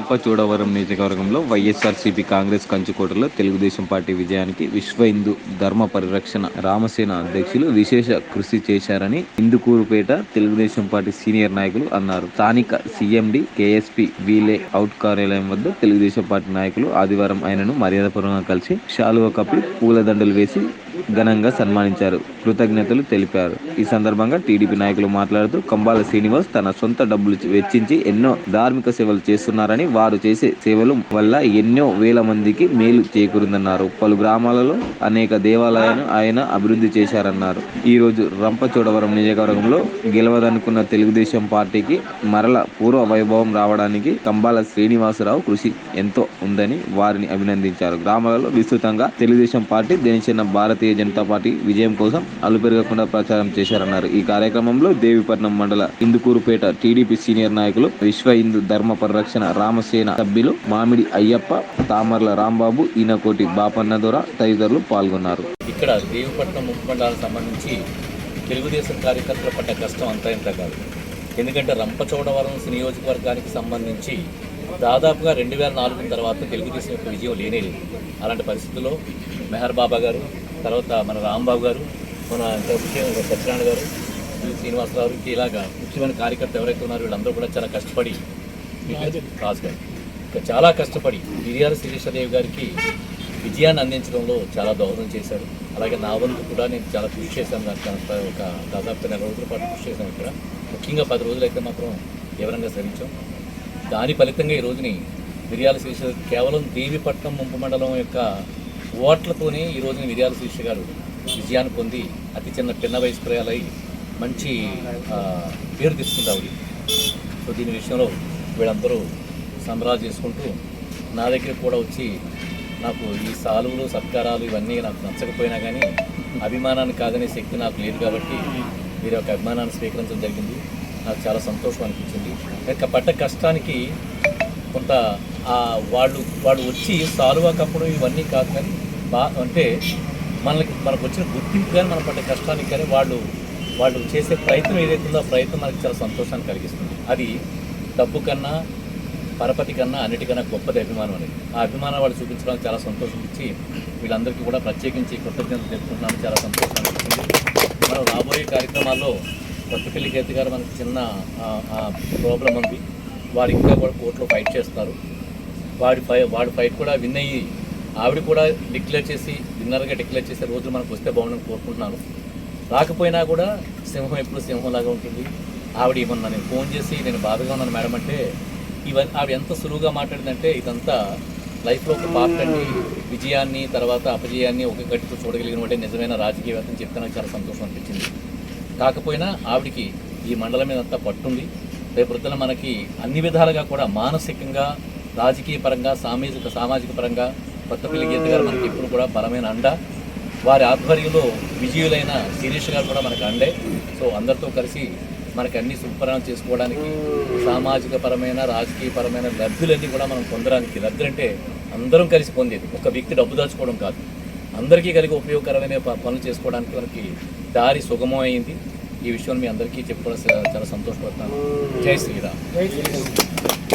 రంపచోడవరం నియోజకవర్గంలో వైఎస్ఆర్సీపీ కాంగ్రెస్ కంచుకోటలో తెలుగుదేశం పార్టీ విజయానికి విశ్వ హిందూ ధర్మ పరిరక్షణ రామసేన అధ్యక్షులు విశేష కృషి చేశారని ఇందుకూరుపేట తెలుగుదేశం పార్టీ సీనియర్ నాయకులు అన్నారు. స్థానిక సీఎండి కేఎస్పీ వీలే అవుట్ కార్యాలయం వద్ద తెలుగుదేశం పార్టీ నాయకులు ఆదివారం ఆయనను మర్యాదపూర్వకంగా కలిసి శాలువ కప్పి పూలదండలు వేసి ఘనంగా సన్మానించారు, కృతజ్ఞతలు తెలిపారు. ఈ సందర్భంగా టీడీపీ నాయకులు మాట్లాడుతూ కంబాల శ్రీనివాస్ తన సొంత డబ్బులు వెచ్చించి ఎన్నో ధార్మిక సేవలు చేస్తున్నారని, వారు చేసే సేవల వల్ల ఎన్నో వేల మందికి మేలు చేకూరిందన్నారు. పలు గ్రామాలలో అనేక దేవాలయాలను ఆయన అభివృద్ధి చేశారన్నారు. ఈ రోజు రంపచోడవరం నియోజకవర్గంలో గెలవదనుకున్న తెలుగుదేశం పార్టీకి మరల పూర్వ వైభవం రావడానికి కంబాల శ్రీనివాసరావు కృషి ఎంతో ఉందని వారిని అభినందించారు. గ్రామాలలో విస్తృతంగా తెలుగుదేశం పార్టీ, జనసేన, భారతీయ జనతా పార్టీ విజయం కోసం అలుపెరగకుండా ప్రచారం చేశారన్నారు. ఈ కార్యక్రమంలో దేవీపట్నం మండల ఇందుకూరుపేట టీడీపీ సీనియర్ నాయకులు, విశ్వ హిందూ ధర్మ పరిరక్షణ రామసేన సభ్యులు మామిడి అయ్యప్ప, తామర్ల రాంబాబు, ఈనకోటి బాపన్న దొర తదితరులు పాల్గొన్నారు. ఇక్కడ దేవీపట్నం ముఖ్య మండలానికి సంబంధించి తెలుగుదేశం కార్యకర్తల పడ్డ కష్టం అంతా ఇంత కాదు. ఎందుకంటే రంపచోడవరం నియోజకవర్గానికి సంబంధించి దాదాపుగా 2004 తర్వాత తెలుగుదేశం యొక్క విజయం లేనే లేదు. అలాంటి పరిస్థితుల్లో మెహర్ బాబా గారు, తర్వాత మన రాంబాబు గారు, మన సత్యనారాయణ గారు, శ్రీనివాసరావుకి ఇలాగా ముఖ్యమైన కార్యకర్త ఎవరైతే ఉన్నారో వీళ్ళందరూ కూడా చాలా కష్టపడి, రాజు గారు చాలా కష్టపడి మిరియాల శిరీషాదేవి గారికి విజయాన్ని అందించడంలో చాలా దోహదం చేశారు. అలాగే నా వంతు కూడా నేను చాలా కృషి చేశాను. దానికి ఒక దాదాపు 4 రోజుల పాటు కృషి చేశాను. ఇక్కడ ముఖ్యంగా 10 రోజులు అయితే మాత్రం తీవ్రంగా శ్రమించాం. దాని ఫలితంగా ఈ రోజుని మిరియాల శిరీష కేవలం దేవీపట్నం ముంపు మండలం యొక్క ఓట్లతోనే ఈ రోజున మిరియాల శిరీష గారు విజయాన్ని పొంది అతి చిన్న వయసు ప్రయాలై మంచి పేరు తెచ్చుకుంది ఆవిడ. సో దీని విషయంలో వీళ్ళందరూ సంబరాలు చేసుకుంటూ నా దగ్గర కూడా వచ్చి నాకు ఈ సాలువులు సత్కారాలు ఇవన్నీ నాకు నచ్చకపోయినా కానీ అభిమానాన్ని కాదనే శక్తి నాకు లేదు కాబట్టి వీరి యొక్క అభిమానాన్ని స్వీకరించడం జరిగింది. నాకు చాలా సంతోషం అనిపించింది. ఇక పడ్డ కష్టానికి కొంత వాళ్ళు వచ్చి సాలువా కప్పుడు ఇవన్నీ కాదు కానీ అంటే మనకు వచ్చిన గుర్తింపు కానీ మనం పడ్డ కష్టానికి కానీ వాళ్ళు చేసే ప్రయత్నం ఏదైతే ఉందో ఆ ప్రయత్నం మనకి చాలా సంతోషాన్ని కలిగిస్తుంది. అది డబ్బు కన్నా, పరపతి కన్నా, అన్నిటికన్నా గొప్పది అభిమానం అనేది. ఆ అభిమానం వాళ్ళు చూపించడానికి చాలా సంతోషం ఇచ్చి వీళ్ళందరికీ కూడా ప్రత్యేకించి కృతజ్ఞతలు తెలుపుకుంటున్నాను. చాలా సంతోషం అనిపించింది. మనం రాబోయే కార్యక్రమాల్లో కొత్తపల్లి కేతి గారు మనకి చిన్న ప్రాబ్లం ఉంది. వారు ఇంకా కూడా కోర్టులో ఫైట్ చేస్తున్నారు. వాడి ఫైట్ కూడా విన్ అయ్యి ఆవిడ కూడా విన్నర్గా డిక్లేర్ చేసే రోజులు మనకు వస్తే బాగుండని కోరుకుంటున్నాను. రాకపోయినా కూడా సింహం ఎప్పుడు సింహంలాగా ఉంటుంది. ఆవిడ ఏమన్నా నేను ఫోన్ చేసి నేను బాధగా ఉన్నాను మేడం అంటే ఆవిడ ఎంత సులువుగా మాట్లాడిందంటే ఇదంతా లైఫ్లో ఒక పార్ట్ అండి. విజయాన్ని తర్వాత అపజయాన్ని ఒక గట్టితో చూడగలిగిన వాడే నిజమైన రాజకీయవేత్త అని చెప్తే నాకు చాలా సంతోషం అనిపించింది. కాకపోయినా ఆవిడికి ఈ మండలం మీద అంతా పట్టుంది. రేపు వృద్ధులు మనకి అన్ని విధాలుగా కూడా మానసికంగా, రాజకీయ పరంగా, సామాజిక పరంగా కొత్తపల్లి గీత గారు మనకి ఇప్పుడు కూడా బలమైన అండ. వారి ఆధ్వర్యంలో విజయులైన శిరీష్ గారు కూడా మనకు అండే. సో అందరితో కలిసి మనకి అన్ని సుపరణం చేసుకోవడానికి సామాజిక పరమైన, రాజకీయ పరమైన లబ్ధులన్నీ కూడా మనం పొందడానికి, లబ్ధులు అంటే అందరం కలిసి పొందేది, ఒక వ్యక్తి డబ్బు దాచుకోవడం కాదు, అందరికీ కలిగి ఉపయోగకరమైన పనులు చేసుకోవడానికి మనకి దారి సుగమమైంది. ఈ విషయం మీ అందరికీ చెప్పుకోవడం చాలా సంతోషపడతాను. జై శ్రీరామ్.